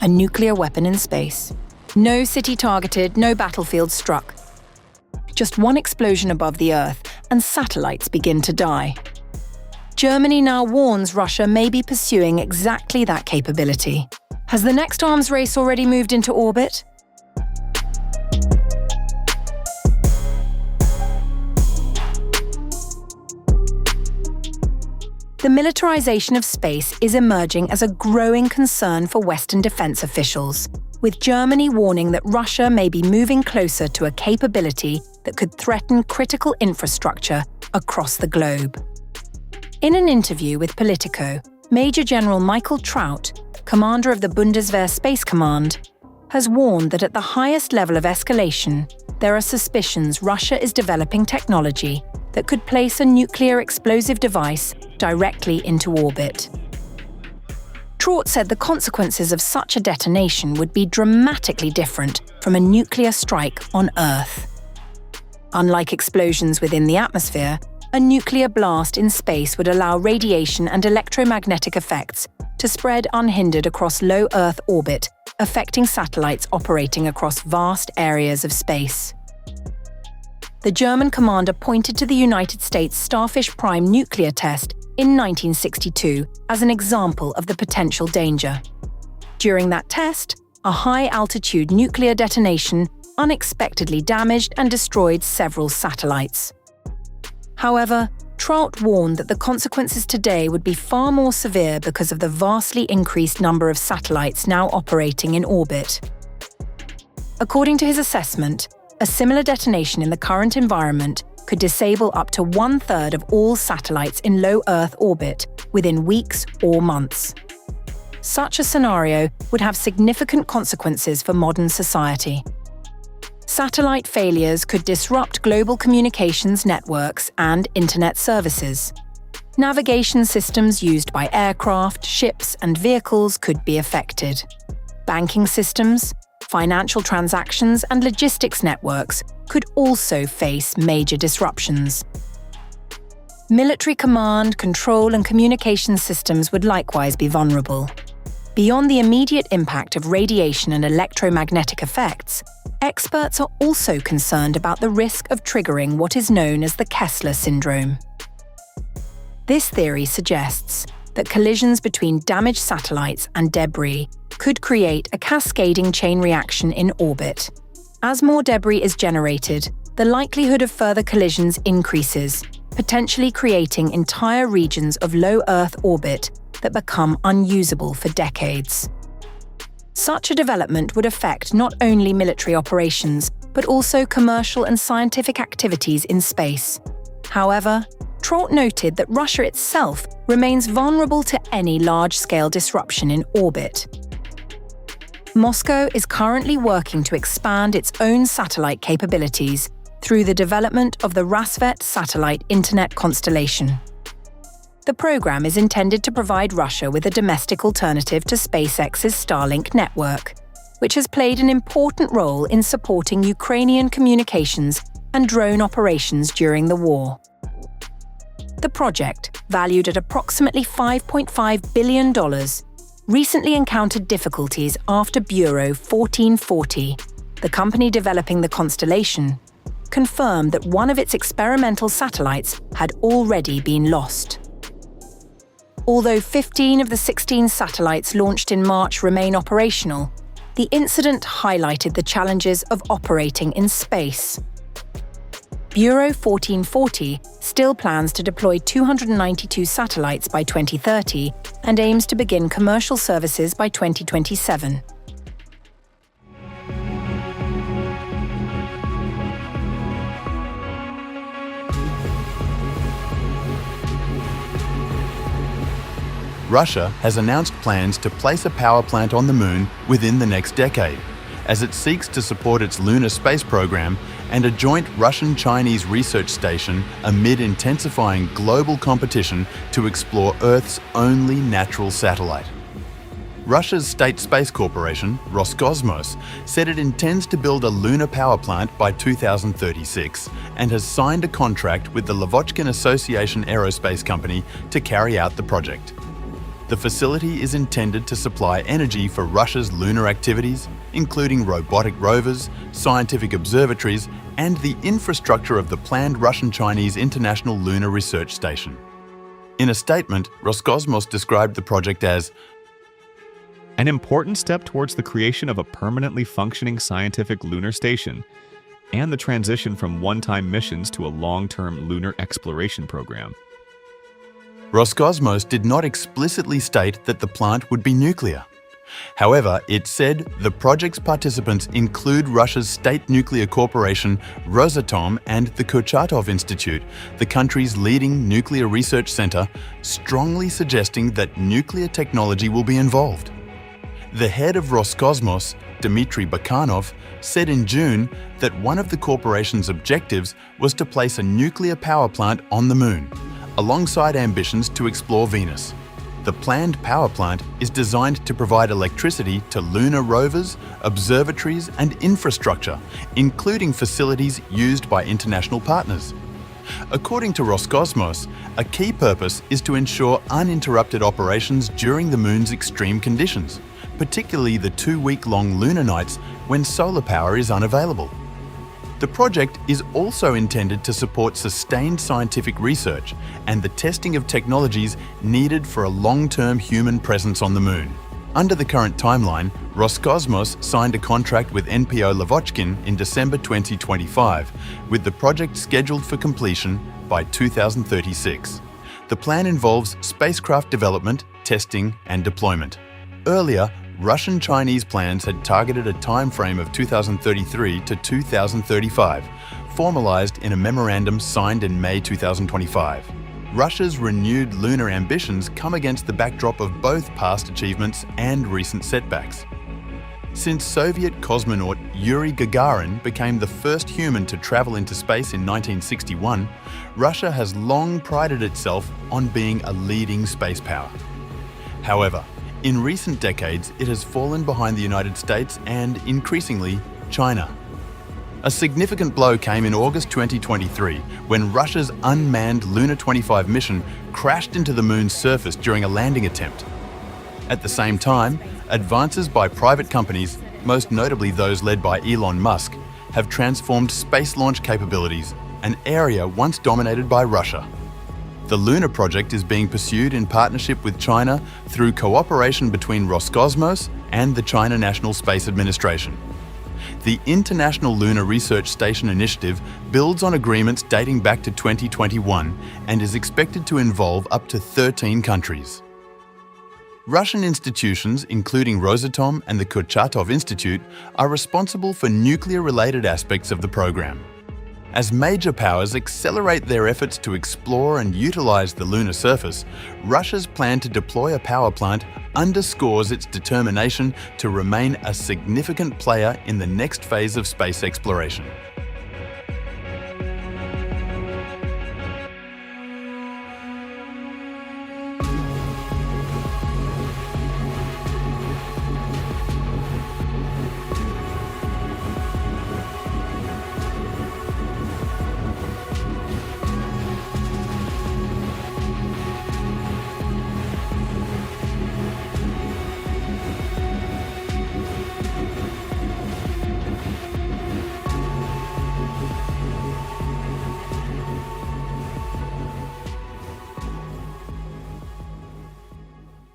a nuclear weapon in space. No city targeted, no battlefield struck. Just one explosion above the Earth, and satellites begin to die. Germany now warns Russia may be pursuing exactly that capability. Has the next arms race already moved into orbit? The militarization of space is emerging as a growing concern for Western defense officials, with Germany warning that Russia may be moving closer to a capability that could threaten critical infrastructure across the globe. In an interview with Politico, Major General Michael Traut, commander of the Bundeswehr Space Command, has warned that at the highest level of escalation, there are suspicions Russia is developing technology that could place a nuclear explosive device directly into orbit. Traut said the consequences of such a detonation would be dramatically different from a nuclear strike on Earth. Unlike explosions within the atmosphere, a nuclear blast in space would allow radiation and electromagnetic effects to spread unhindered across low Earth orbit, affecting satellites operating across vast areas of space. The German commander pointed to the United States Starfish Prime nuclear test in 1962 as an example of the potential danger. During that test, a high-altitude nuclear detonation unexpectedly damaged and destroyed several satellites. However, Traut warned that the consequences today would be far more severe because of the vastly increased number of satellites now operating in orbit. According to his assessment, a similar detonation in the current environment could disable up to 1/3 of all satellites in low Earth orbit within weeks or months. Such a scenario would have significant consequences for modern society. Satellite failures could disrupt global communications networks and internet services. Navigation systems used by aircraft, ships, and vehicles could be affected. Banking systems, financial transactions, and logistics networks could also face major disruptions. Military command, control, and communication systems would likewise be vulnerable. Beyond the immediate impact of radiation and electromagnetic effects, experts are also concerned about the risk of triggering what is known as the Kessler syndrome. This theory suggests that collisions between damaged satellites and debris could create a cascading chain reaction in orbit. As more debris is generated, the likelihood of further collisions increases, potentially creating entire regions of low Earth orbit that become unusable for decades. Such a development would affect not only military operations, but also commercial and scientific activities in space. However, Traut noted that Russia itself remains vulnerable to any large-scale disruption in orbit. Moscow is currently working to expand its own satellite capabilities through the development of the Rassvet satellite internet constellation. The program is intended to provide Russia with a domestic alternative to SpaceX's Starlink network, which has played an important role in supporting Ukrainian communications and drone operations during the war. The project, valued at approximately $5.5 billion, recently encountered difficulties after Bureau 1440, the company developing the constellation, confirmed that one of its experimental satellites had already been lost. Although 15 of the 16 satellites launched in March remain operational, the incident highlighted the challenges of operating in space. Bureau 1440 still plans to deploy 292 satellites by 2030 and aims to begin commercial services by 2027. Russia has announced plans to place a power plant on the Moon within the next decade, as it seeks to support its lunar space program and a joint Russian-Chinese research station amid intensifying global competition to explore Earth's only natural satellite. Russia's state space corporation, Roscosmos, said it intends to build a lunar power plant by 2036 and has signed a contract with the Lavochkin Association Aerospace Company to carry out the project. The facility is intended to supply energy for Russia's lunar activities, including robotic rovers, scientific observatories, and the infrastructure of the planned Russian-Chinese International Lunar Research Station. In a statement, Roscosmos described the project as an important step towards the creation of a permanently functioning scientific lunar station and the transition from one-time missions to a long-term lunar exploration program. Roscosmos did not explicitly state that the plant would be nuclear. However, it said the project's participants include Russia's state nuclear corporation Rosatom and the Kurchatov Institute, the country's leading nuclear research center, strongly suggesting that nuclear technology will be involved. The head of Roscosmos, Dmitry Bakhanov, said in June that one of the corporation's objectives was to place a nuclear power plant on the Moon, alongside ambitions to explore Venus. The planned power plant is designed to provide electricity to lunar rovers, observatories, and infrastructure, including facilities used by international partners. According to Roscosmos, a key purpose is to ensure uninterrupted operations during the Moon's extreme conditions, particularly the 2-week-long lunar nights when solar power is unavailable. The project is also intended to support sustained scientific research and the testing of technologies needed for a long-term human presence on the Moon. Under the current timeline, Roscosmos signed a contract with NPO Lavochkin in December 2025, with the project scheduled for completion by 2036. The plan involves spacecraft development, testing, and deployment. Earlier, Russian-Chinese plans had targeted a time frame of 2033 to 2035, formalized in a memorandum signed in May 2025. Russia's renewed lunar ambitions come against the backdrop of both past achievements and recent setbacks. Since Soviet cosmonaut Yuri Gagarin became the first human to travel into space in 1961, Russia has long prided itself on being a leading space power. However, in recent decades, it has fallen behind the United States and, increasingly, China. A significant blow came in August 2023 when Russia's unmanned Luna 25 mission crashed into the Moon's surface during a landing attempt. At the same time, advances by private companies, most notably those led by Elon Musk, have transformed space launch capabilities, an area once dominated by Russia. The Lunar project is being pursued in partnership with China through cooperation between Roscosmos and the China National Space Administration. The International Lunar Research Station initiative builds on agreements dating back to 2021 and is expected to involve up to 13 countries. Russian institutions, including Rosatom and the Kurchatov Institute, are responsible for nuclear-related aspects of the program. As major powers accelerate their efforts to explore and utilize the lunar surface, Russia's plan to deploy a power plant underscores its determination to remain a significant player in the next phase of space exploration.